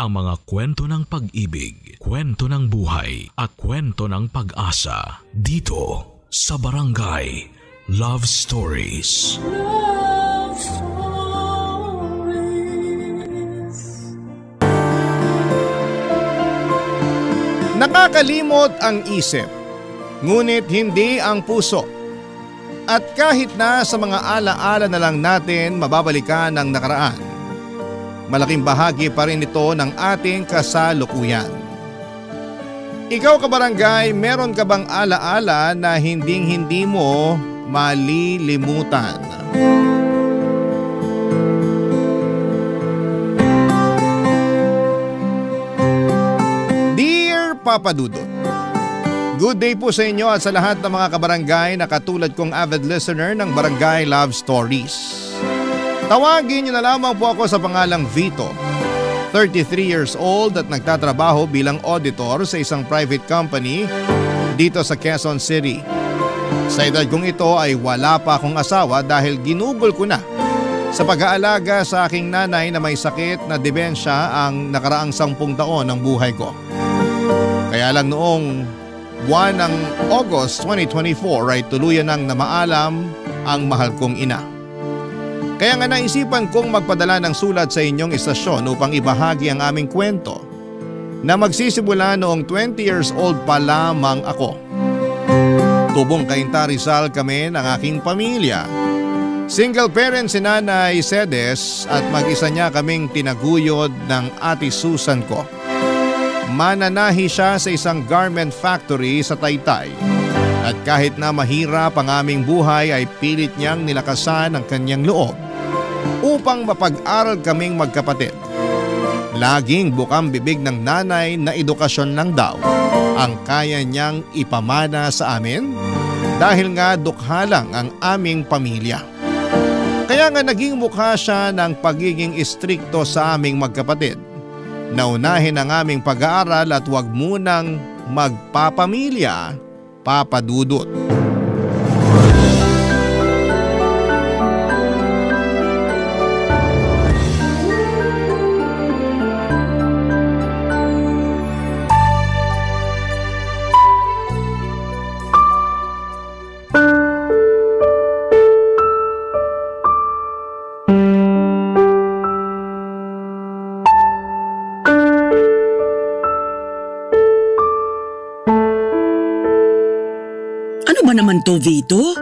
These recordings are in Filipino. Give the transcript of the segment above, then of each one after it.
ang mga kwento ng pag-ibig, kwento ng buhay at kwento ng pag-asa dito sa Barangay Love Stories. Love Stories. Nakakalimot ang isip, ngunit hindi ang puso. At kahit na sa mga alaala na lang natin mababalikan ang nakaraan, malaking bahagi pa rin ito ng ating kasalukuyan. Ikaw kabarangay, meron ka bang alaala na hindi mo malilimutan? Dear Papa Dudut, good day po sa inyo at sa lahat ng mga kabarangay na katulad kong avid listener ng Barangay Love Stories. Tawagin niyo na lamang po ako sa pangalang Vito, 33 years old at nagtatrabaho bilang auditor sa isang private company dito sa Quezon City. Sa edad kong ito ay wala pa akong asawa dahil ginugol ko na sa pag-aalaga sa aking nanay na may sakit na demensya ang nakaraang 10 taon ng buhay ko. Kaya lang noong buwan ng August 2024 ay tuluyan nang namaalam ang mahal kong ina. Kaya nga naisipan kong magpadala ng sulat sa inyong istasyon upang ibahagi ang aming kwento na magsisimula noong 20 years old pa lamang ako. Tubong Cainta Rizal kami ng aking pamilya. Single parent si Nanay Cedes at mag-isa niya kaming tinaguyod ng Ate Susan ko. Mananahi siya sa isang garment factory sa Taytay. At kahit na mahirap ang aming buhay ay pilit niyang nilakasan ang kanyang loob upang mapag-aral kaming magkapatid. Laging bukang bibig ng nanay na edukasyon lang daw ang kaya niyang ipamana sa amin dahil nga dukha lang ang aming pamilya. Kaya nga naging mukha siya ng pagiging istrikto sa aming magkapatid. Naunahin ang aming pag-aaral at huwag munang magpapamilya, Papa Dudut. Naman to, Vito?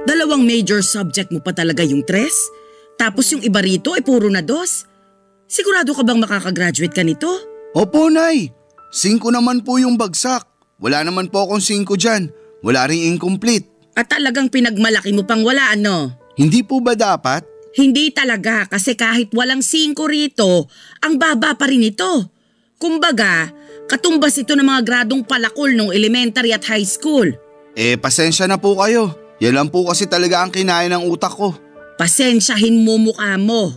2 major subject mo pa talaga yung 3? Tapos yung iba rito ay puro na 2? Sigurado ka bang makakagraduate ka nito? Opo, Nay. 5 naman po yung bagsak. Wala naman po akong 5 dyan. Wala ring incomplete. At talagang pinagmalaki mo pang wala, ano? Hindi po ba dapat? Hindi talaga, kasi kahit walang 5 rito, ang baba pa rin ito. Kumbaga, katumbas ito ng mga gradong palakol nung elementary at high school. Pasensya na po kayo. Yan lang po kasi talaga ang kinain ng utak ko. Pasensyahin mo mukha mo.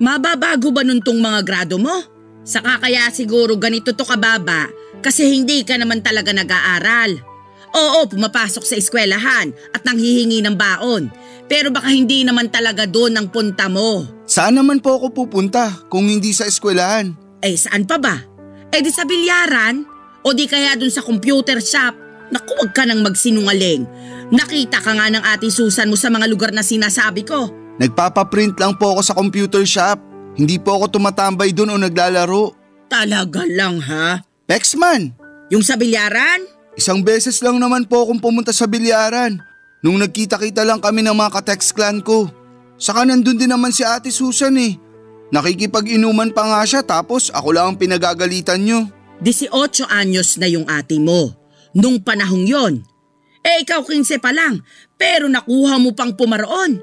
Mababago ba nun tong mga grado mo? Saka kaya siguro ganito to kababa kasi hindi ka naman talaga nag-aaral. Oo, pumapasok sa eskwelahan at nanghihingi ng baon. Pero baka hindi naman talaga doon ang punta mo. Saan naman po ako pupunta kung hindi sa eskwelahan? Saan pa ba? Di sa bilyaran? O di kaya doon sa computer shop? Naku, wag ka nang magsinungaling. Nakita ka nga ng Ate Susan mo sa mga lugar na sinasabi ko. Nagpapaprint lang po ako sa computer shop. Hindi po ako tumatambay doon o naglalaro. Talaga lang ha? Pexman! Yung sa bilyaran? 1 beses lang naman po akong pumunta sa bilyaran. Nung nagkita-kita lang kami ng mga ka-text clan ko. Saka nandun din naman si Ate Susan eh. Nakikipag-inuman pa nga siya tapos ako lang ang pinagagalitan nyo. 18 anyos na yung ate mo. Nung panahong yon. Ikaw 15 pa lang, pero nakuha mo pang pumaroon.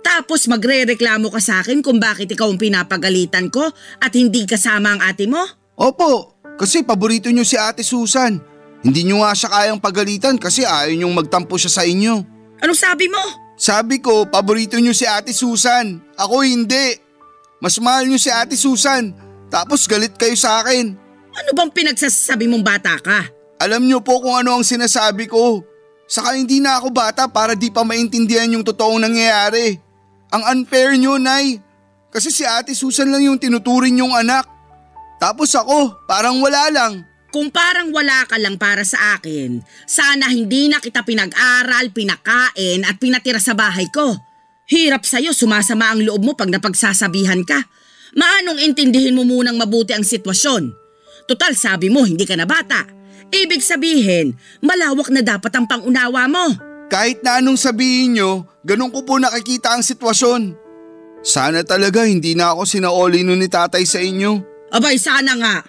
Tapos magre-reklamo ka sa akin kung bakit ikaw ang pinapagalitan ko at hindi kasama ang ate mo? Opo, kasi paborito nyo si Ate Susan. Hindi nyo nga siya kayang pagalitan kasi ayaw nyong magtampo siya sa inyo. Anong sabi mo? Sabi ko, paborito nyo si Ate Susan. Ako hindi. Mas mahal nyo si Ate Susan. Tapos galit kayo sa akin. Ano bang pinagsasabi mong bata ka? Alam niyo po kung ano ang sinasabi ko. Saka hindi na ako bata para di pa maintindihan yung totoong nangyayari. Ang unfair niyo, Nay. Kasi si Ate Susan lang yung tinuturing yung anak. Tapos ako, parang wala lang. Kung parang wala ka lang para sa akin, sana hindi na kita pinag-aral, pinakain at pinatira sa bahay ko. Hirap sa'yo, sumasama ang loob mo pag napagsasabihan ka. Maanong intindihin mo munang mabuti ang sitwasyon? Total, sabi mo hindi ka na bata. Ibig sabihin, malawak na dapat ang pangunawa mo. Kahit na anong sabihin nyo, ganun ko po nakikita ang sitwasyon. Sana talaga hindi na ako sinaoli nun ni tatay sa inyo. Abay, sana nga.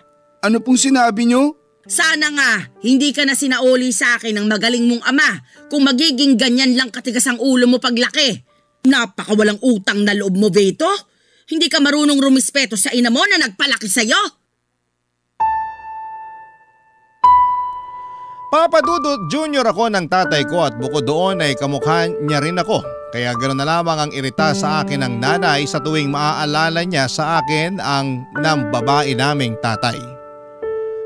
Ano pong sinabi nyo? Sana nga, hindi ka na sinaoli sa akin ng magaling mong ama kung magiging ganyan lang katigas ang ulo mo paglaki. Napakawalang utang na loob mo, Vito. Hindi ka marunong rumispeto sa ina mo na nagpalaki sa'yo. Papa Dudut Jr. ako ng tatay ko at bukod doon ay kamukha niya rin ako. Kaya ganoon na lamang ang irita sa akin ng nanay sa tuwing maaalala niya sa akin ang nambabae naming tatay.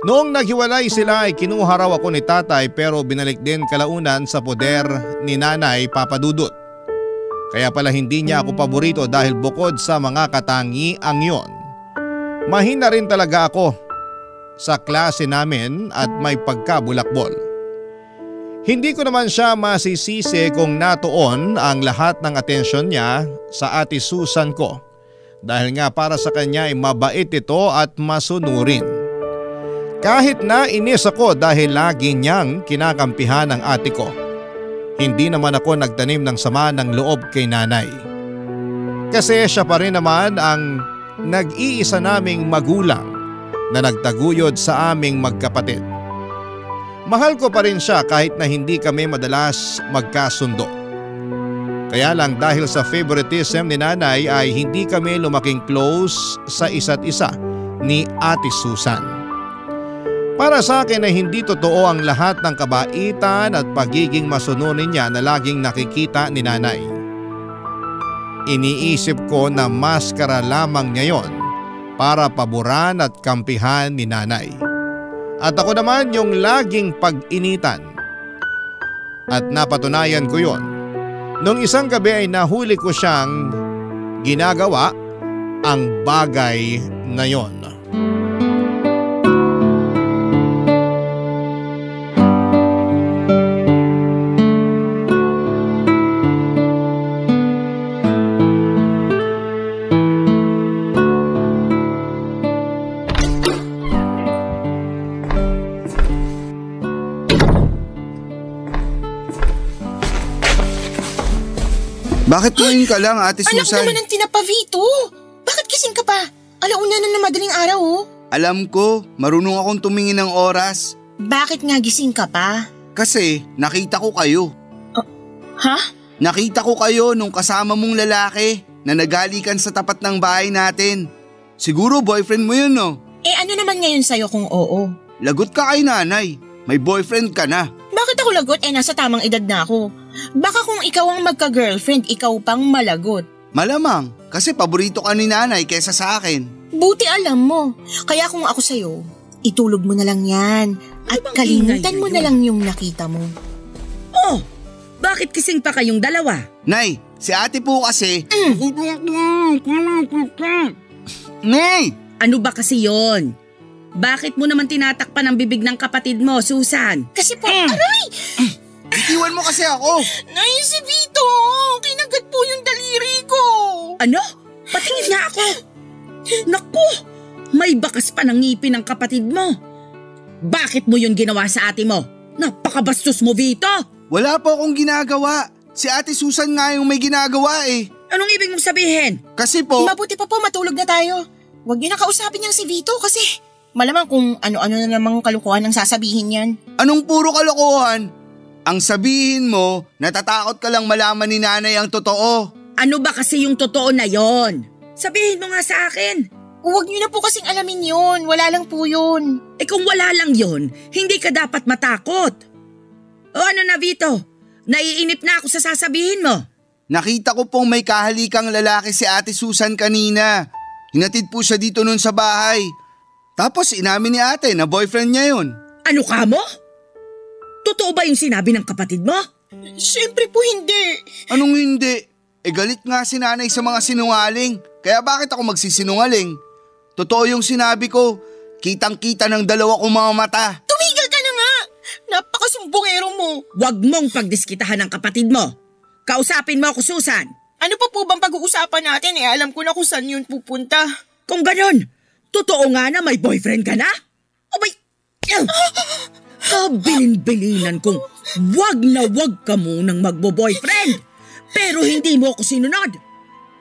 Noong naghiwalay sila ay kinuha raw ako ni tatay pero binalik din kalaunan sa poder ni nanay Papa Dudut. Kaya pala hindi niya ako paborito dahil bukod sa mga katangiang yon, mahina rin talaga ako sa klase namin at may pagkabulakbol. Hindi ko naman siya masisisi kung natuon ang lahat ng atensyon niya sa ate Susan ko dahil nga para sa kanya ay mabait ito at masunurin. Kahit na inis ako dahil lagi niyang kinakampihan ang ate ko, hindi naman ako nagtanim ng sama ng loob kay nanay. Kasi siya pa rin naman ang nag-iisa naming magulang na nagtaguyod sa aming magkapatid. Mahal ko pa rin siya kahit na hindi kami madalas magkasundo. Kaya lang dahil sa favoritism ni nanay ay hindi kami lumaking close sa isa't isa ni Ate Susan. Para sa akin ay hindi totoo ang lahat ng kabaitan at pagiging masunurin niya na laging nakikita ni nanay. Iniisip ko na maskara lamang niya yon para paboran at kampihan ni nanay. At ako naman yung laging pag-initan. At napatunayan ko yon. Nung isang gabi ay nahuli ko siyang ginagawa ang bagay na yon. Bakit ngayon ka lang, Ate Susan? Anak naman ang tinapa, Vito. Bakit gising ka pa? Alauna na madaling araw, oh. Alam ko, marunong akong tumingin ng oras. Bakit nga gising ka pa? Kasi nakita ko kayo. Ha? Nakita ko kayo nung kasama mong lalaki na naghalikan sa tapat ng bahay natin. Siguro boyfriend mo yun, no? Eh ano naman ngayon sa'yo kung oo? Lagot ka kay nanay. May boyfriend ka na. Bakit ako lagot? Eh nasa tamang edad na ako. Baka kung ikaw ang magka-girlfriend, ikaw pang malagot. Malamang, kasi paborito ka ni nanay kesa sa akin. Buti alam mo. Kaya kung ako sa'yo, itulog mo na lang yan. At kalimutan mo na lang yung nakita mo. Oh, bakit kising pa kayong dalawa? Nay, si ate po kasi… Nay! Ano ba kasi yon? Bakit mo naman tinatakpan ang bibig ng kapatid mo, Susan? Kasi po, aray! Itiwan mo kasi ako! Nay, si Vito! Kinagat po yung daliri ko! Ano? Patingin nga ako! Naku! May bakas pa ng ngipin ng kapatid mo. Bakit mo yun ginawa sa ate mo? Napakabastos mo, Vito! Wala po akong ginagawa. Si Ate Susan nga yung may ginagawa eh. Anong ibig mong sabihin? Kasi po… Mabuti pa po matulog na tayo. Huwag niyo na kausapin niyang si Vito kasi malamang kung ano-ano na namang kalukuhan ang sasabihin niyan. Anong puro kalokohan? Ang sabihin mo, natatakot ka lang malaman ni nanay ang totoo. Ano ba kasi yung totoo na yon? Sabihin mo nga sa akin. Huwag niyo na po kasing alamin yun. Wala lang po yun. Eh kung wala lang yon, hindi ka dapat matakot. O ano na, Vito? Naiinip na ako sa sasabihin mo. Nakita ko pong may kahalikang lalaki si Ate Susan kanina. Hinatid po siya dito nun sa bahay. Tapos inamin ni ate na boyfriend niya yun. Ano ka mo? Totoo ba yung sinabi ng kapatid mo? Siyempre po hindi. Anong hindi? Eh galit nga si nanay sa mga sinungaling. Kaya bakit ako magsisinungaling? Totoo yung sinabi ko. Kitang-kita ng dalawa kong mga mata. Tumigil ka na nga! Napakasumbongero mo. Huwag mong pagdiskitahan ng kapatid mo. Kausapin mo ako, Susan. Ano pa po bang pag-uusapan natin alam ko na kung saan yun pupunta. Kung ganon, totoo nga na may boyfriend ka na? O may... Kabilin-bilinan kung wag na wag ka munang magbo-boyfriend. Pero hindi mo ako sinunod.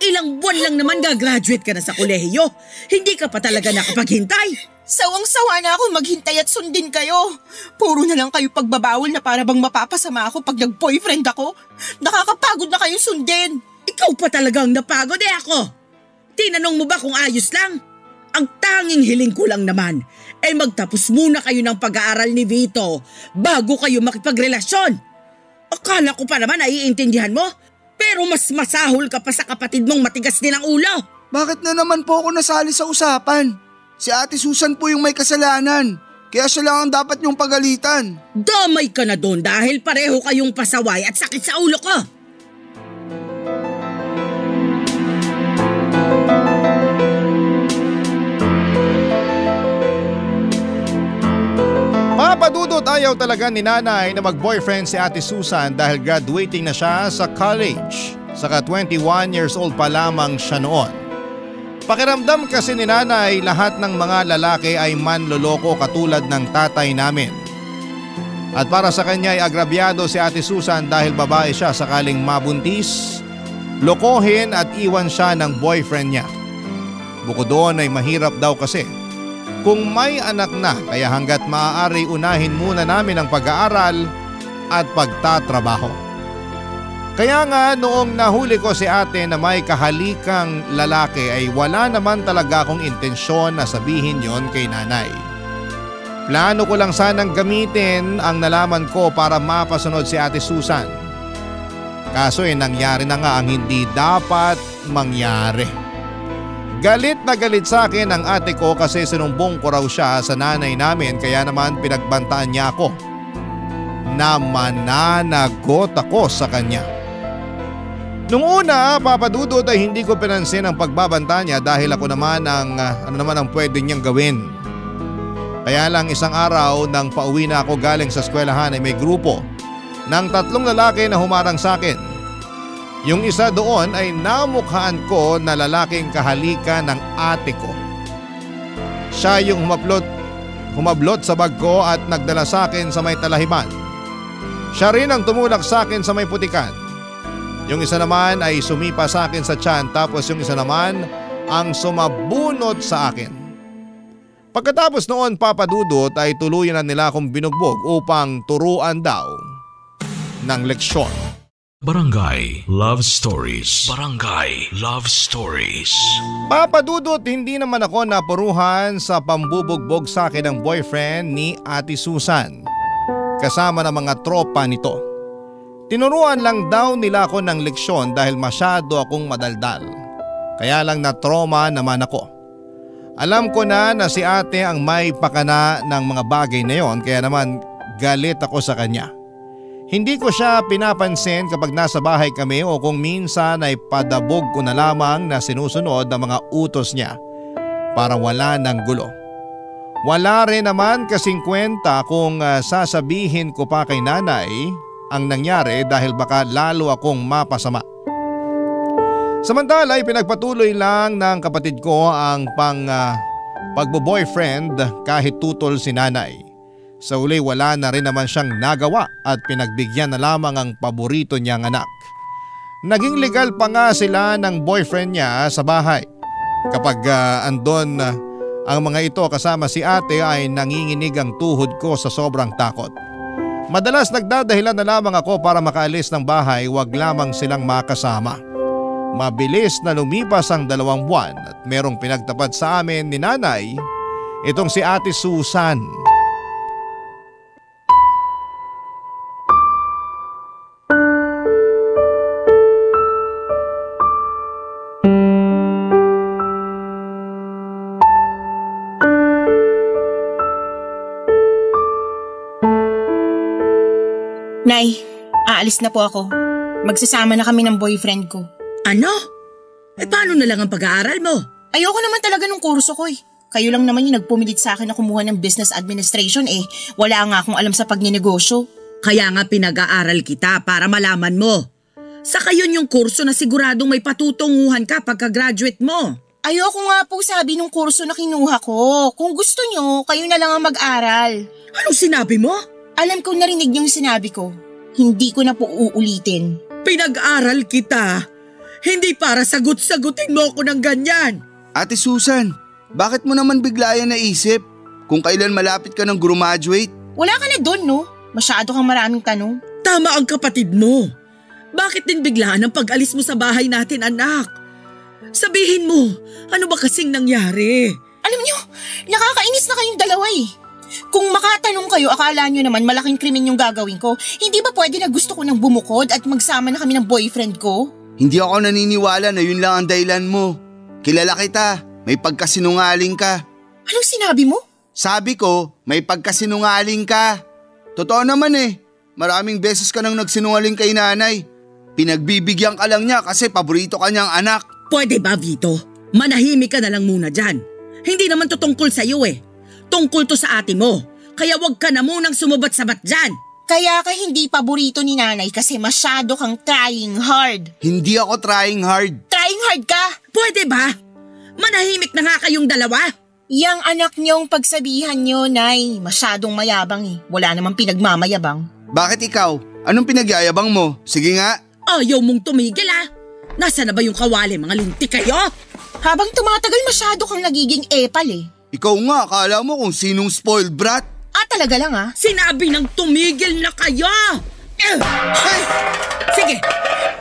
Ilang buwan lang naman gagraduate ka na sa kolehiyo. Hindi ka pa talaga nakapaghintay. Sawang-sawa na ako maghintay at sundin kayo. Puro na lang kayo pagbabawal na para bang mapapasama ako pag nag-boyfriend ako. Nakakapagod na kayong sundin. Ikaw pa talagang napagod ako. Tinanong mo ba kung ayos lang? Ang tanging hiling ko lang naman ay magtapos muna kayo ng pag-aaral ni Vito bago kayo makipagrelasyon. Akala ko pa naman naiintindihan mo, pero mas masahol ka pa sa kapatid mong matigas din ang ulo. Bakit na naman po ako nasali sa usapan? Si Ate Susan po yung may kasalanan. Kaya siya lang ang dapat niyong pagalitan. Damay ka na doon dahil pareho kayong pasaway at sakit sa ulo ko. Papadudot ayaw talaga ni nanay na mag-boyfriend si Ate Susan dahil graduating na siya sa college. Saka 21 years old pa lamang siya noon. Pakiramdam kasi ni nanay lahat ng mga lalaki ay manloloko katulad ng tatay namin. At para sa kanya ay agrabyado si Ate Susan dahil babae siya sakaling mabuntis, lokohin at iwan siya ng boyfriend niya. Bukod doon ay mahirap daw kasi kung may anak na kaya hanggat maaari unahin muna namin ang pag-aaral at pagtatrabaho. Kaya nga noong nahuli ko si ate na may kahalikang lalaki ay wala naman talaga akong intensyon na sabihin yon kay nanay. Plano ko lang sanang gamitin ang nalaman ko para mapasunod si Ate Susan. Kaso nangyari na nga ang hindi dapat mangyari. Galit na galit sa akin ang ate ko kasi sinumbong ko raw siya sa nanay namin kaya naman pinagbantaan niya ako. Na mananagot ako sa kanya. Nung una, papadudot ay hindi ko pinansin ang pagbabanta niya dahil ako naman ang pwede niyang gawin. Kaya lang isang araw nang pauwi na ako galing sa eskwelahan ay may grupo ng 3 lalaki na humarang sa akin. Yung isa doon ay namukhaan ko na lalaking kahalika ng ate ko. Siya yung humablot sa bag ko at nagdala sa akin sa may talahiban. Siya rin ang tumulak sa akin sa may putikan. Yung isa naman ay sumipa sa akin sa tiyan tapos yung isa naman ang sumabunot sa akin. Pagkatapos noon papadudot ay tuluyan na nila akong binugbog upang turuan daw ng leksyon. Barangay Love Stories. Barangay Love Stories. Papadudot hindi naman ako napuruhan sa pambubugbog sa akin ng boyfriend ni Ate Susan kasama ng mga tropa nito. Tinuruan lang daw nila ako ng leksyon dahil masyado akong madaldal. Kaya lang na-trauma naman ako. Alam ko na si ate ang may pakana ng mga bagay na yon kaya naman galit ako sa kanya. Hindi ko siya pinapansin kapag nasa bahay kami o kung minsan ay padabog ko na lamang na sinusunod ang mga utos niya para wala ng gulo. Wala rin naman kasing kwenta kung sasabihin ko pa kay nanay ang nangyari dahil baka lalo akong mapasama. Samantala ay pinagpatuloy lang ng kapatid ko ang pagbo-boyfriend kahit tutol si nanay. Sa uli wala na rin naman siyang nagawa at pinagbigyan na lamang ang paborito niyang anak. Naging legal pa nga sila ng boyfriend niya sa bahay. Kapag andon ang mga ito kasama si ate ay nanginginig ang tuhod ko sa sobrang takot. Madalas nagdadahilan na lamang ako para makaalis ng bahay, wag lamang silang makasama. Mabilis na lumipas ang 2 buwan at merong pinagtapat sa amin ni nanay, itong si Ate Susan. Nay, aalis na po ako. Magsasama na kami ng boyfriend ko. Ano? Paano na lang ang pag-aaral mo? Ayoko naman talaga ng kurso ko . Kayo lang naman yung nagpumilit sa akin na kumuha ng business administration eh. Wala nga akong alam sa pagninegosyo. Kaya nga pinag-aaral kita para malaman mo. Saka yun yung kurso na siguradong may patutunguhan ka pagka-graduate mo. Ayoko nga po sabi nung kurso na kinuha ko. Kung gusto nyo, kayo na lang ang mag-aral. Anong sinabi mo? Alam ko narinig niyo yung sinabi ko. Hindi ko na po uulitin. Pinag-aral kita. Hindi para sagot-sagutin mo ako ng ganyan. Ate Susan, bakit mo naman bigla yan naisip? Kung kailan malapit ka ng graduate? Wala ka na doon, no? Masyado kang maraming tanong. Tama ang kapatid mo. Bakit din biglaan ang pag-alis mo sa bahay natin, anak? Sabihin mo, ano ba kasing nangyari? Alam niyo, nakakainis na kayong dalawa eh. Kung makatanong kayo, akala nyo naman malaking krimen yung gagawin ko. Hindi ba pwede na gusto ko nang bumukod at magsama na kami ng boyfriend ko? Hindi ako naniniwala na yun lang ang dahilan mo. Kilala kita, may pagkasinungaling ka. Anong sinabi mo? Sabi ko, may pagkasinungaling ka. Totoo naman eh, maraming beses ka nang nagsinungaling kay nanay. Pinagbibigyan ka lang niya kasi paborito ka niyang anak. Pwede ba, Vito? Manahimik ka na lang muna dyan. Hindi naman to tungkol sa'yo eh. Tungkol to sa ate mo. Kaya wag ka na munang sumubat-sabat dyan. Kaya ka hindi paborito ni nanay kasi masyado kang trying hard. Hindi ako trying hard. Trying hard ka? Pwede ba? Manahimik na nga kayong dalawa. Yang anak niyong pagsabihan niyo, Nay. Masyadong mayabang eh. Wala namang pinagmamayabang. Bakit ikaw? Anong pinagyayabang mo? Sige nga. Ayaw mong tumigil ah. Nasaan na ba yung kawali, mga linti kayo? Habang tumatagal masyado kang nagiging epal eh. Ikaw nga, akala mo kung sinong spoiled brat. Talaga lang ah. Sinabi ng tumigil na kayo! Sige,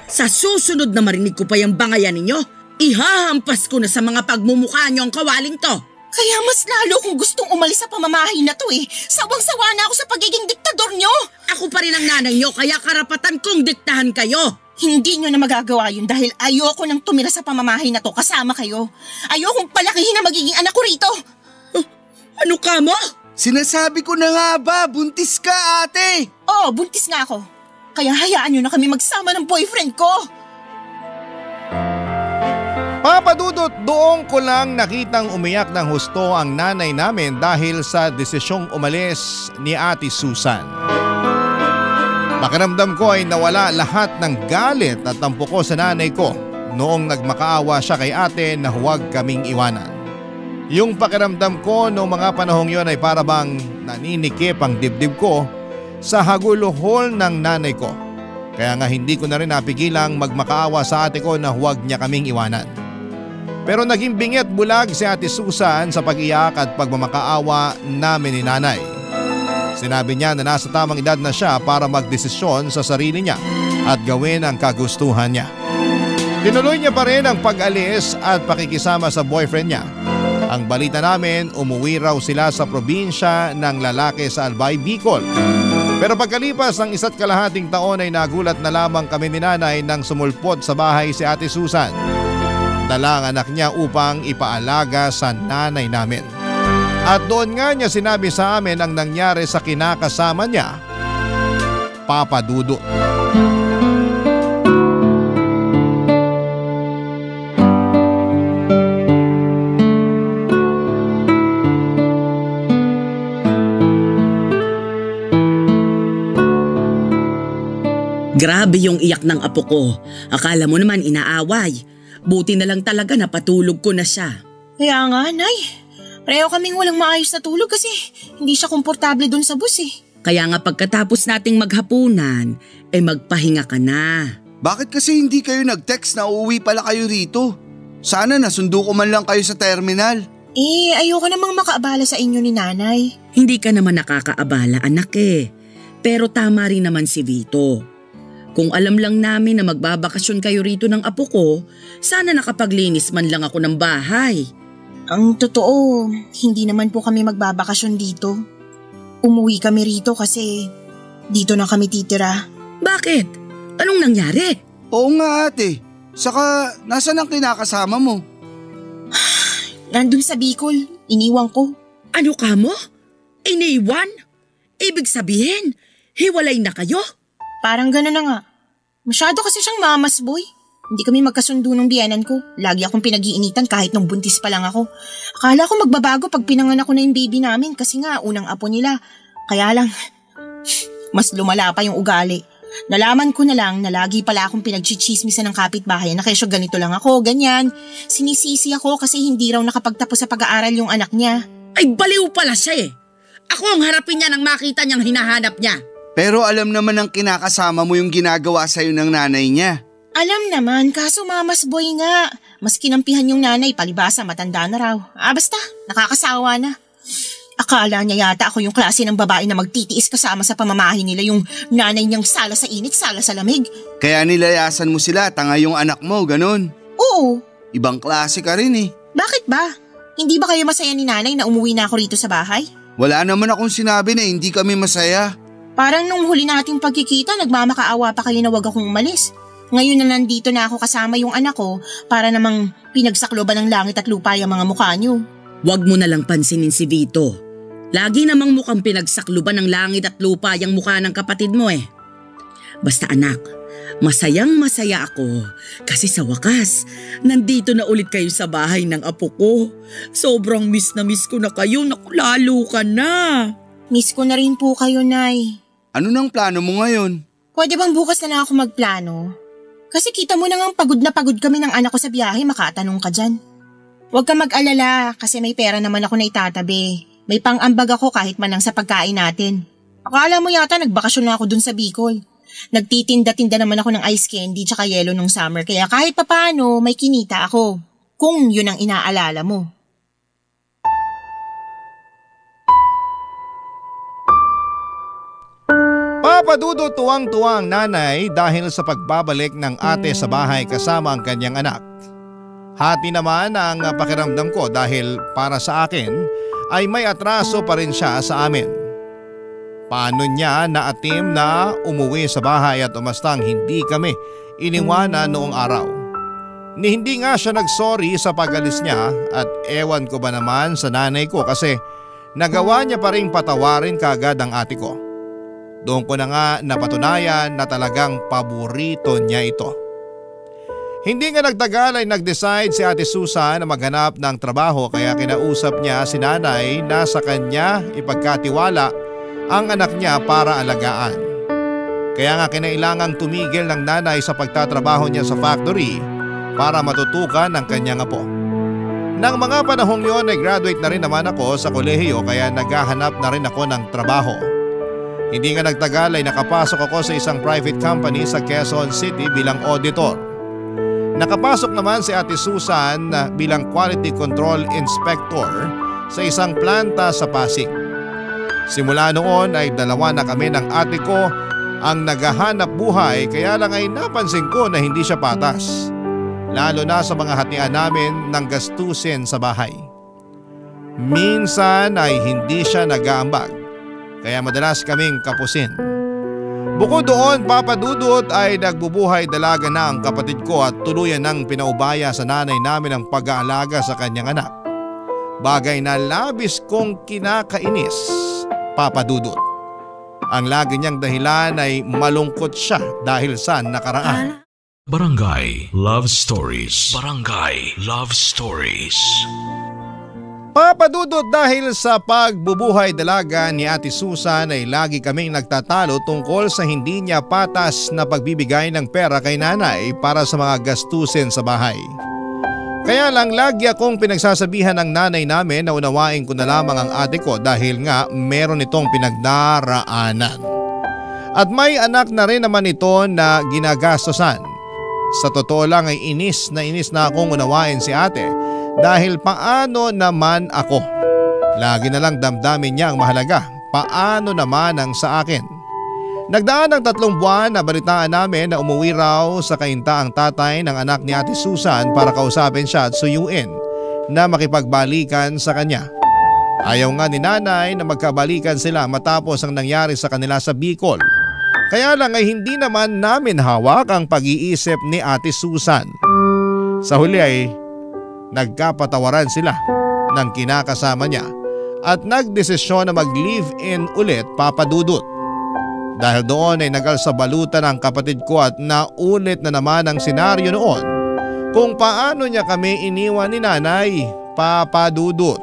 sa susunod na marinig ko pa yung bangayan ninyo, ihahampas ko na sa mga pagmumukha nyo ang kawaling to. Kaya mas lalo kung gustong umalis sa pamamahay na to eh. Sawang-sawa na ako sa pagiging diktador nyo. Ako pa rin ang nanay nyo, kaya karapatan kong diktahan kayo. Hindi nyo na magagawa yun dahil ayoko nang tumira sa pamamahay na to kasama kayo. Ayokong palakihin na magiging anak ko rito. Ano ka mo? Sinasabi ko na nga ba, buntis ka ate! Oo, buntis nga ako. Kaya hayaan nyo na kami magsama ng boyfriend ko. Papadudot, doon ko lang nakitang umiyak ng husto ang nanay namin dahil sa desisyong umalis ni Ate Susan. Pakiramdam ko ay nawala lahat ng galit at tampo ko sa nanay ko noong nagmakaawa siya kay ate na huwag kaming iwanan. Yung pakiramdam ko noong mga panahong yon ay parabang naninikip ang dibdib ko sa haguluhol ng nanay ko. Kaya nga hindi ko na rin napigilang magmakaawa sa ate ko na huwag niya kaming iwanan. Pero naging bingit bulag si Ate Susan sa pag-iyak at pagmamakaawa namin ni nanay. Sinabi niya na nasa tamang edad na siya para magdesisyon sa sarili niya at gawin ang kagustuhan niya. Tinuloy niya pa rin ang pag-alis at pakikisama sa boyfriend niya. Ang balita namin, umuwi raw sila sa probinsya ng lalaki sa Albay, Bicol. Pero pagkalipas ng 1.5 taon ay nagulat na lamang kami ni nanay nang sumulpot sa bahay si Ate Susan. Dala ang anak niya upang ipaalaga sa nanay namin. At doon nga niya sinabi sa amin ang nangyari sa kinakasama niya, Papa Dudut. Grabe yung iyak ng apo ko. Akala mo naman inaaway. Buti na lang talaga na patulog ko na siya. Kaya nga, Nay. Pareho kaming walang maayos na tulog kasi hindi siya komportable dun sa bus eh. Kaya nga pagkatapos nating maghapunan, magpahinga ka na. Bakit kasi hindi kayo nag-text na uuwi pala kayo rito? Sana nasundo ko man lang kayo sa terminal. Ayoko namang makaabala sa inyo ni nanay. Hindi ka naman nakakaabala, anak eh. Pero tama rin naman si Vito. Kung alam lang namin na magbabakasyon kayo rito ng apo ko, sana nakapaglinis man lang ako ng bahay. Ang totoo, hindi naman po kami magbabakasyon dito. Umuwi kami rito kasi dito na kami titira. Bakit? Anong nangyari? Oo nga ate. Saka nasaan ang kinakasama mo? Nandun sa Bicol, iniwan ko. Ano ka mo? Iniwan? Ibig sabihin, hiwalay na kayo? Parang gano'n na nga. Masyado kasi siyang mamas boy. Hindi kami magkasundo ng biyenan ko. Lagi akong pinag-iinitan kahit nung buntis pa lang ako. Akala ko magbabago pag pinanganak ko na yung baby namin kasi nga unang apo nila. Kaya lang, mas lumala pa yung ugali. Nalaman ko na lang na lagi pala akong pinagchichismisan ng kapitbahay na kesyo ganito lang ako, ganyan. Sinisisi ako kasi hindi raw nakapagtapos sa pag-aaral yung anak niya. Ay baliw pala siya eh. Ako ang harapin niya nang makita niyang hinahanap niya. Pero alam naman ng kinakasama mo yung ginagawa sa'yo ng nanay niya. Alam naman, kaso mamas boy nga. Mas kinampihan yung nanay, palibasa matanda na raw. Basta, nakakasawa na. Akala niya yata ako yung klase ng babae na magtitiis kasama sa pamamahay nila, yung nanay niyang sala sa init, sala sa lamig. Kaya nilayasan mo sila, tanga yung anak mo, ganun. Oo. Ibang klase ka rin eh. Bakit ba? Hindi ba kayo masaya ni nanay na umuwi na ako rito sa bahay? Wala naman akong sinabi na hindi kami masaya. Parang nung huli nating pagkikita, nagmamakaawa pa kayo na wag akong umalis. Ngayon na nandito na ako kasama yung anak ko, para namang pinagsakloban ng langit at lupa yung mga mukha niyo. Huwag mo na lang pansinin si Vito. Lagi namang mukhang pinagsakluban ng langit at lupa yung mukha ng kapatid mo eh. Basta anak, masayang masaya ako kasi sa wakas, nandito na ulit kayo sa bahay ng apo ko. Sobrang miss ko na kayo, naku lalo ka na. Miss ko na rin po kayo, Nay. Ano nang plano mo ngayon? Pwede bang bukas na lang ako magplano? Kasi kita mo na ngang pagod na pagod kami ng anak ko sa biyahe, makatanong ka dyan. Huwag ka mag-alala kasi may pera naman ako na itatabi. May pang-ambag ako kahit man lang sa pagkain natin. Akala mo yata nagbakasyon na ako dun sa Bicol. Nagtitinda-tinda naman ako ng ice candy tsaka yelo nung summer, kaya kahit papano may kinita ako. Kung yun ang inaalala mo. Papa Dudut tuwang-tuwang nanay dahil sa pagbabalik ng ate sa bahay kasama ang kanyang anak. Hati naman ang pakiramdam ko dahil para sa akin ay may atraso pa rin siya sa amin. Paano niya naatim na umuwi sa bahay at umastang hindi kami iniwanan noong araw? Ni hindi nga siya nagsorry sa pag-alis niya at ewan ko ba naman sa nanay ko kasi nagawa niya pa rin patawarin kaagad ang ate ko. Doon ko na nga napatunayan na talagang paborito niya ito. Hindi nga nagtagal ay nag-decide si Ate Susan na maghanap ng trabaho kaya kinausap niya si nanay na sa kanya ipagkatiwala ang anak niya para alagaan. Kaya nga kinailangang tumigil ng nanay sa pagtatrabaho niya sa factory para matutukan ang kanyang apo. Nang mga panahong yon ay graduate na rin naman ako sa kolehiyo kaya naghahanap na rin ako ng trabaho. Hindi nga nagtagal ay nakapasok ako sa isang private company sa Quezon City bilang auditor. Nakapasok naman si Ate Susan bilang quality control inspector sa isang planta sa Pasig. Simula noon ay dalawa na kami ng ate ko ang naghahanap buhay kaya lang ay napansin ko na hindi siya patas. Lalo na sa mga hatian namin ng gastusin sa bahay. Minsan ay hindi siya nag-aambag. Kaya madalas kaming kapusin. Bukod doon, Papa Dudut ay nagbubuhay dalaga na ang kapatid ko at tuluyan ng pinaubaya sa nanay namin ang pag-aalaga sa kanyang anak. Bagay na labis kong kinakainis, Papa Dudut. Ang lagi niyang dahilan ay malungkot siya dahil sa nakaraan. Barangay Love Stories. Barangay Love Stories. Papa Dudut, dahil sa pagbubuhay dalaga ni Ate Susan ay lagi kaming nagtatalo tungkol sa hindi niya patas na pagbibigay ng pera kay nanay para sa mga gastusin sa bahay. Kaya lang lagi akong pinagsasabihan ng nanay namin na unawain ko na lamang ang ate ko dahil nga meron itong pinagdaraanan. At may anak na rin naman ito na ginagastosan. Sa totoo lang ay inis na akong unawain si ate. Dahil paano naman ako? Lagi na lang damdamin niya ang mahalaga. Paano naman ang sa akin? Nagdaan ng 3 buwan na balitaan namin na umuwi raw sa kainta ang tatay ng anak ni Ate Susan para kausapin siya at suyuin na makipagbalikan sa kanya. Ayaw nga ni nanay na magkabalikan sila matapos ang nangyari sa kanila sa Bicol. Kaya lang ay hindi naman namin hawak ang pag-iisip ni Ate Susan. Sa huli ay nagkapatawaran sila ng kinakasama niya at nagdesisyon na mag-live-in ulit, Papa Dudut. Dahil doon ay nagalsabalutan ang kapatid ko at naulit na naman ang senaryo noon kung paano niya kami iniwan ni Nanay, Papa Dudut.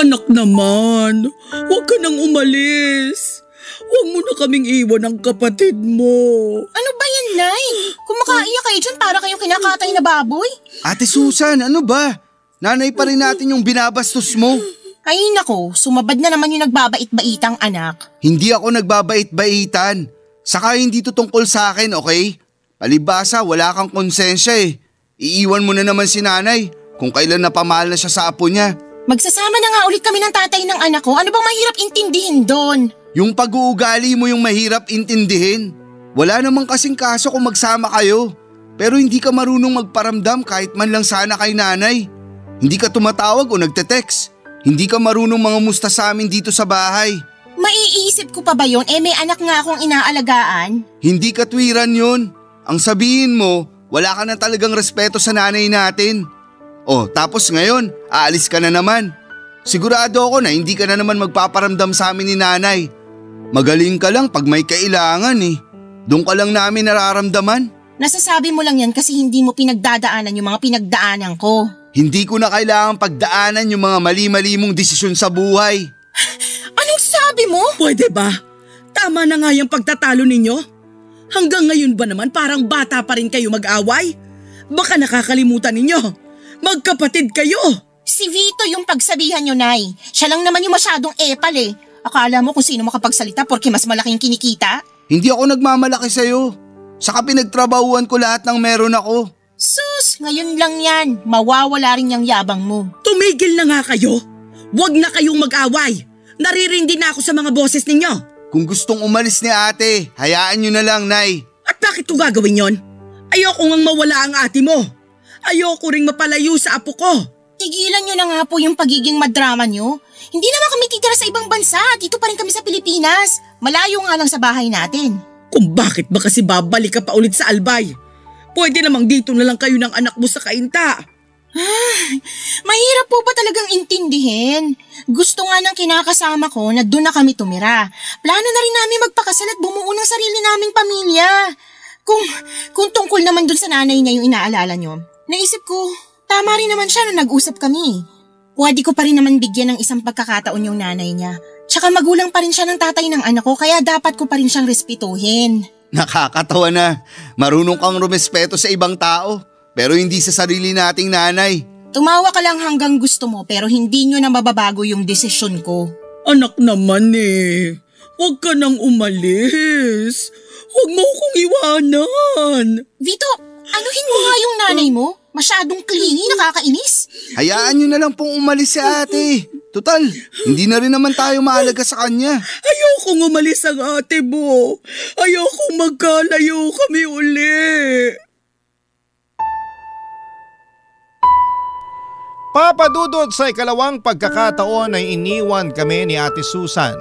Anak naman, huwag ka nang umalis. Huwag mo na kaming iwan ng kapatid mo. Ano ba yan, Nay? Kumakaiyak kayo dyan para kayong kinakatay na baboy? Ate Susan, ano ba? Nanay pa rin natin yung binabastos mo. Ay nako, sumabad na naman yung nagbabait-baitang anak. Hindi ako nagbabait-baitan. Saka hindi to tungkol sa akin, okay? Palibasa, wala kang konsensya eh. Iiwan mo na naman si Nanay kung kailan napamahal na siya sa apo niya. Magsasama na nga ulit kami ng tatay ng anak ko. Ano bang mahirap intindihin doon? Yung pag-uugali mo yung mahirap intindihin. Wala namang kasing kaso kung magsama kayo. Pero hindi ka marunong magparamdam kahit man lang sana kay Nanay. Hindi ka tumatawag o nagte-text. Hindi ka marunong mangamusta sa amin dito sa bahay. Maiisip ko pa ba yun? May anak nga akong inaalagaan. Hindi katwiran yun. Ang sabihin mo, wala ka na talagang respeto sa nanay natin. Oh, tapos ngayon, aalis ka na naman. Sigurado ako na hindi ka na naman magpaparamdam sa amin ni Nanay. Magaling ka lang pag may kailangan eh. Doon ka lang namin nararamdaman. Nasasabi mo lang yan kasi hindi mo pinagdadaanan yung mga pinagdaanan ko. Hindi ko na kailangang pagdaanan yung mga mali-mali mong desisyon sa buhay. Anong sabi mo? Pwede ba? Tama na nga yung pagtatalo ninyo. Hanggang ngayon ba naman parang bata pa rin kayo mag-away? Baka nakakalimutan ninyo. Magkapatid kayo! Si Vito yung pagsabihan nyo, Nay. Siya lang naman yung masyadong epal eh. Akala mo kung sino makapagsalita porque mas malaking kinikita? Hindi ako nagmamalaki sa'yo. Saka pinagtrabahuan ko lahat ng meron ako. Sus, ngayon lang yan. Mawawala rin yung yabang mo. Tumigil na nga kayo. Huwag na kayong mag-away. Naririndi na ako sa mga boses ninyo. Kung gustong umalis ni ate, hayaan nyo na lang, Nay. At bakit ko gagawin yon? Ayoko ngang mawala ang ate mo. Ayoko ring mapalayo sa apo ko. Tigilan nyo na nga po yung pagiging madrama nyo. Hindi naman kami titira sa ibang bansa. Dito pa rin kami sa Pilipinas. Malayo nga lang sa bahay natin. Kung bakit ba kasi babalik ka pa ulit sa Albay? Pwede namang dito na lang kayo ng anak mo sa Kainta. Mahirap po ba talagang intindihin? Gusto nga ng kinakasama ko na doon na kami tumira. Plano na rin namin magpakasal at bumuo ng sarili naming pamilya. Kung tungkol naman doon sa nanay niya yung inaalala nyo, naisip ko, tama rin naman siya nung nag-usap kami. Pwede ko pa rin naman bigyan ng isang pagkakataon yung nanay niya. Tsaka magulang pa rin siya ng tatay ng anak ko kaya dapat ko pa rin siyang respetuhin. Nakakatawa na. Marunong kang rumespeto sa ibang tao, pero hindi sa sarili nating nanay. Tumawa ka lang hanggang gusto mo pero hindi nyo na mababago yung desisyon ko. Anak naman eh, huwag ka nang umalis. Huwag mo akong iwanan. Vito, anuhin mo nga yung nanay mo. Masyadong clingy, nakakainis. Hayaan nyo na lang pong umalis si ate. Total, hindi na rin naman tayo mahalaga sa kanya. Ayokong umalis ang ate mo. Ayokong magkalayo kami uli. Papa Dudut, sa ikalawang pagkakataon ay iniwan kami ni Ate Susan.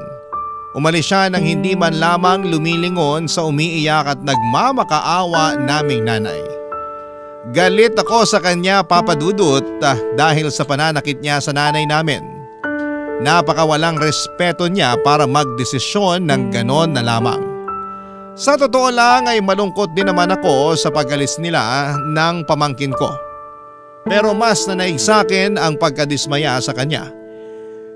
Umalis siya nang hindi man lamang lumilingon sa umiiyak at nagmamakaawa naming nanay. Galit ako sa kanya, Papa Dudut, dahil sa pananakit niya sa nanay namin. Napakawalang respeto niya para magdesisyon ng ganon na lamang. Sa totoo lang ay malungkot din naman ako sa pag-alis nila ng pamangkin ko. Pero mas nanaig sa akin ang pagkadismaya sa kanya.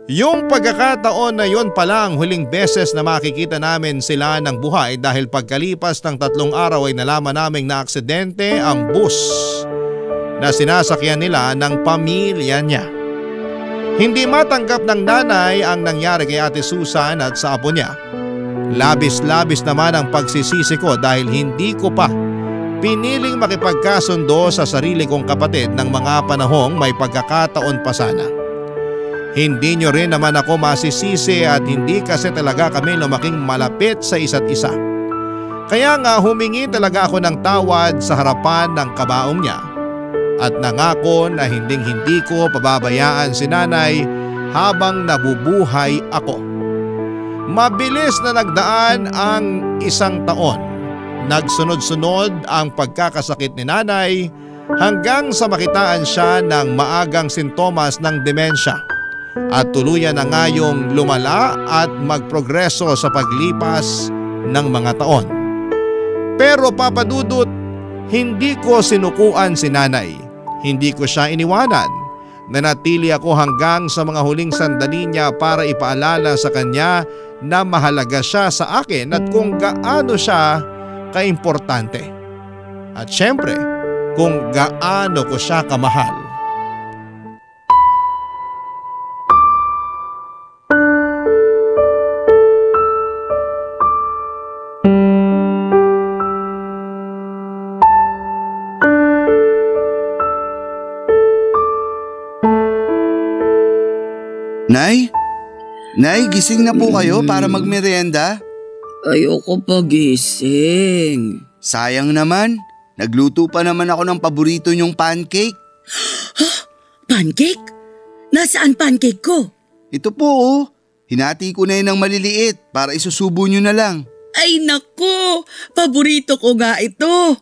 Yung pagkakataon na yon pala ang huling beses na makikita namin sila ng buhay dahil pagkalipas ng 3 araw ay nalaman naming na aksidente ang bus na sinasakyan nila ng pamilya niya. Hindi matanggap ng nanay ang nangyari kay Ate Susan at sa apo niya. Labis-labis naman ang pagsisisi ko dahil hindi ko pa piniling makipagkasundo sa sarili kong kapatid ng mga panahong may pagkakataon pa sana. Hindi nyo rin naman ako masisisi at hindi kasi talaga kami lumaking malapit sa isa't isa. Kaya nga humingi talaga ako ng tawad sa harapan ng kabaong niya at nangako na hindi ko pababayaan si nanay habang nabubuhay ako. Mabilis na nagdaan ang 1 taon. Nagsunod-sunod ang pagkakasakit ni nanay hanggang sa makitaan siya ng maagang sintomas ng demensya at tuluyan na ngayong lumala at magprogreso sa paglipas ng mga taon. Pero Papa Dudut, hindi ko sinukuan si nanay. Hindi ko siya iniwanan. Nanatili ako hanggang sa mga huling sandali niya para ipaalala sa kanya na mahalaga siya sa akin at kung gaano siya kaimportante. At syempre, kung gaano ko siya kamahal. Nay? Nay, gising na po kayo para magmerienda? Ayoko pagising. Sayang naman, nagluto pa naman ako ng paborito niyong pancake. Pancake? Nasaan pancake ko? Ito po oh, hinati ko na yun ng maliliit para isusubo niyo na lang. Ay nako, paborito ko nga ito.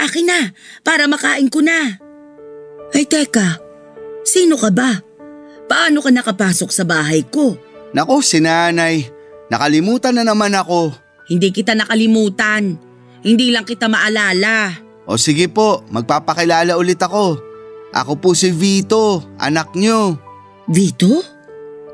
Akin na, para makain ko na. Ay teka, sino ka ba? Paano ka nakapasok sa bahay ko? Nako, si nanay. Nakalimutan na naman ako. Hindi kita nakalimutan. Hindi lang kita maalala. O sige po, magpapakilala ulit ako. Ako po si Vito, anak nyo. Vito?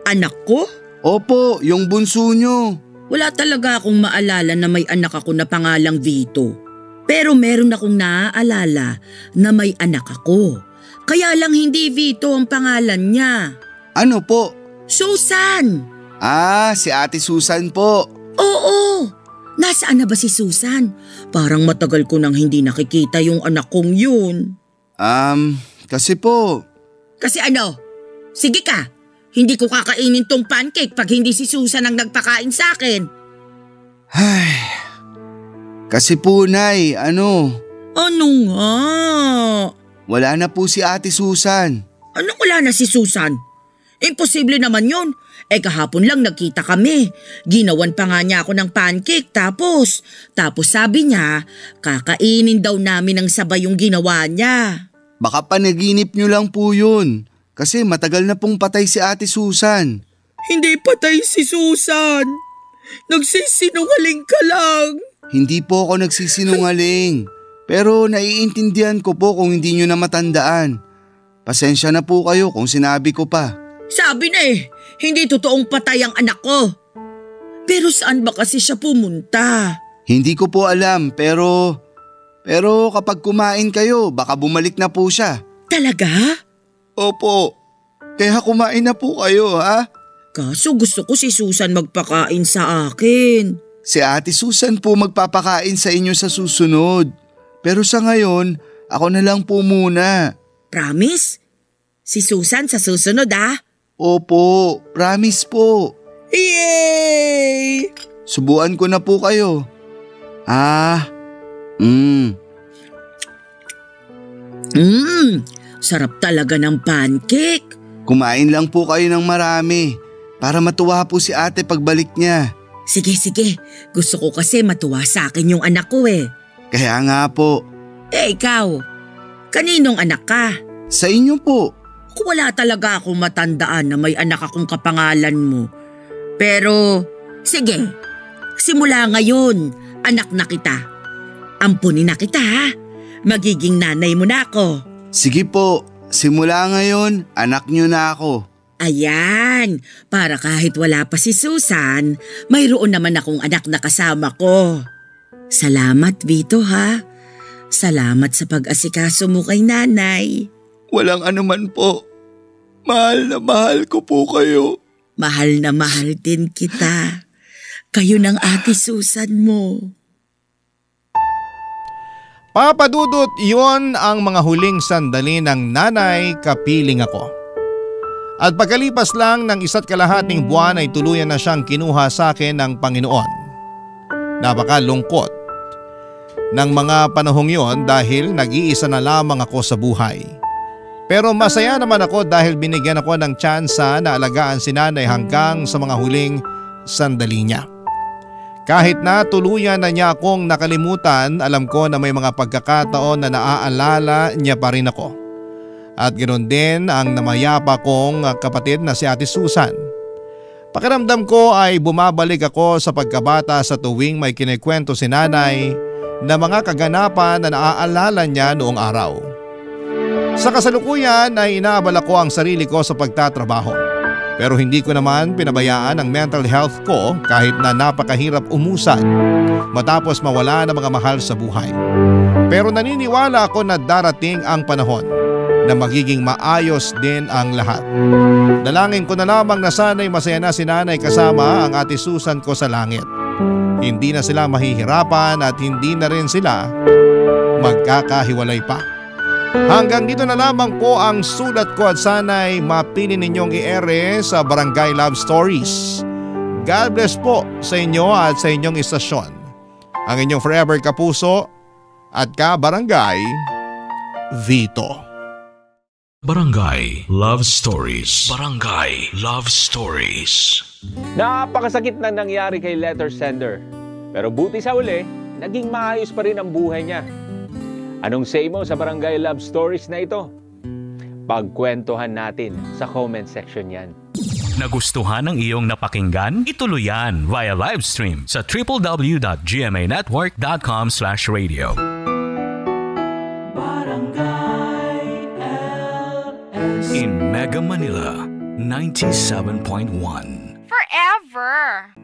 Anak ko? Opo, yung bunso nyo. Wala talaga akong maalala na may anak ako na pangalang Vito. Pero meron akong naaalala na may anak ako. Kaya lang hindi Vito ang pangalan niya. Ano po? Susan! Ah, si Ate Susan po. Oo! Nasaan na ba si Susan? Parang matagal ko nang hindi nakikita yung anak kong yun. Kasi po. Kasi ano? Sige ka, hindi ko kakainin tong pancake pag hindi si Susan ang nagpakain sa akin. Ay, kasi po Nay, ano? Ano nga? Wala na po si Ate Susan. Anong wala na si Susan? Imposible naman yun. Kahapon lang nagkita kami. Ginawan pa nga niya ako ng pancake tapos sabi niya kakainin daw namin ng sabay yung ginawa niya. Baka panaginip niyo lang po yun. Kasi matagal na pong patay si Ate Susan. Hindi patay si Susan. Nagsisinungaling ka lang. Hindi po ako nagsisinungaling. Pero naiintindihan ko po kung hindi nyo na matandaan. Pasensya na po kayo kung sinabi ko pa. Sabi na hindi totoong patay ang anak ko. Pero saan ba kasi siya pumunta? Hindi ko po alam pero kapag kumain kayo baka bumalik na po siya. Talaga? Opo, kaya kumain na po kayo ha? Kaso gusto ko si Susan magpakain sa akin. Si Ate Susan po magpapakain sa inyo sa susunod. Pero sa ngayon, ako na lang po muna. Promise? Si Susan sa susunod Opo, promise po. Yay! Subuan ko na po kayo. Sarap talaga ng pancake. Kumain lang po kayo ng marami para matuwa po si ate pagbalik niya. Sige. Gusto ko kasi matuwa sa akin yung anak ko Kaya nga po. Ikaw, kaninong anak ka? Sa inyo po. Wala talaga akong matandaan na may anak akong kapangalan mo. Pero, sige, simula ngayon, anak na kita. Ampunin na kita Magiging nanay mo na ako. Sige po, simula ngayon, anak niyo na ako. Ayan, para kahit wala pa si Susan, mayroon naman akong anak na kasama ko. Salamat, Vito Salamat sa pag-asikaso mo kay nanay. Walang anuman po. Mahal na mahal ko po kayo. Mahal na mahal din kita. Kayo ng ate Susan mo. Papa Dudut, yon ang mga huling sandali ng nanay kapiling ako. At pagkalipas lang ng 1.5 buwan ay tuluyan na siyang kinuha sa akin ng Panginoon. Napakalungkot ng mga panahong yon dahil nag-iisa na lamang ako sa buhay. Pero masaya naman ako dahil binigyan ako ng tsansa na alagaan si nanay hanggang sa mga huling sandali niya. Kahit na tuluyan na niya akong nakalimutan, alam ko na may mga pagkakataon na naaalala niya pa rin ako. At ganoon din ang namayapa kong kapatid na si Ate Susan. Pakiramdam ko ay bumabalik ako sa pagkabata sa tuwing may kinikwento si nanay na mga kaganapan na naaalala niya noong araw. Sa kasalukuyan ay inaabala ko ang sarili ko sa pagtatrabaho. Pero hindi ko naman pinabayaan ang mental health ko kahit na napakahirap umusad matapos mawala ng mga mahal sa buhay. Pero naniniwala ako na darating ang panahon na magiging maayos din ang lahat. Dalangin ko na lamang na sana'y masaya na si nanay kasama ang Ate Susan ko sa langit. Hindi na sila mahihirapan at hindi na rin sila magkakahiwalay pa. Hanggang dito na lamang po ang sulat ko at sana'y mapili ninyong i-ere sa Barangay Love Stories. God bless po sa inyo at sa inyong istasyon. Ang inyong forever kapuso at ka-barangay, Vito. Barangay Love Stories. Barangay Love Stories. Napakasakit na nangyari kay letter sender. Pero buti sa uli, naging maayos pa rin ang buhay niya. Anong say mo sa Barangay Love Stories na ito? Pagkwentuhan natin sa comment section yan. Nagustuhan ng iyong napakinggan? Ituloy yan via live stream sa www.gmanetwork.com/radio. Barangay LS In Mega Manila, 97.1. Forever.